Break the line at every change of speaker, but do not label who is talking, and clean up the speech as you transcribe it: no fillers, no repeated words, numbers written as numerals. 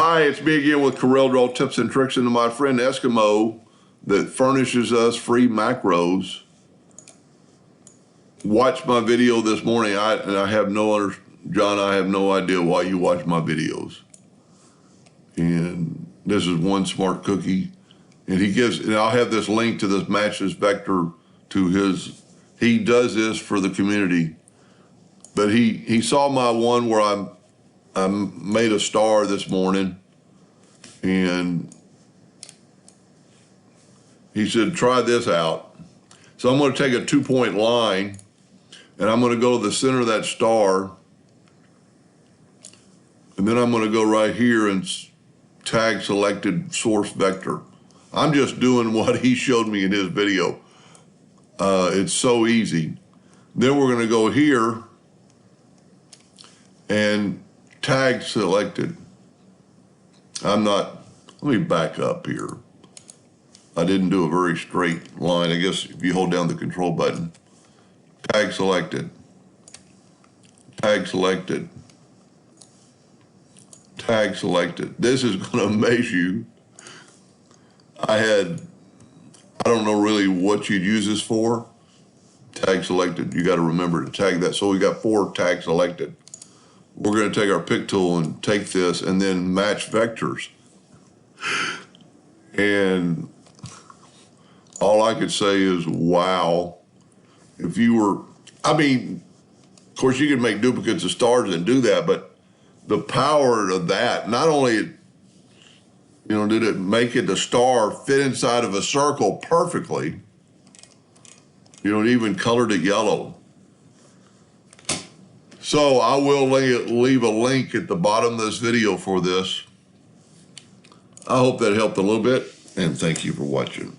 Hi, it's me again with Corel Draw Tips and Tricks, and to my friend Eskimo that furnishes us free macros. Watch my video this morning. I have no John, I have no idea why you watch my videos. And this is one smart cookie. And and I'll have this link to this matches vector to his, he does this for the community. But he saw my one where I made a star this morning, and he said, try this out. So I'm going to take a 2-point line, and I'm going to go to the center of that star, and then I'm going to go right here and tag selected source vector. I'm just doing what he showed me in his video. It's so easy. Then we're going to go here and tag selected. Let me back up here. I didn't do a very straight line. I guess if you hold down the control button, tag selected, tag selected, tag selected. This is going to amaze you. I don't know really what you'd use this for. Tag selected, you got to remember to tag that. So we got 4 tags selected. We're going to take our pick tool and take this and then match vectors. And all I could say is, wow. If you were, of course you can make duplicates of stars and do that, but the power of that, not only, did it make the star fit inside of a circle perfectly, it even colored it yellow. So I will leave a link at the bottom of this video for this. I hope that helped a little bit, and thank you for watching.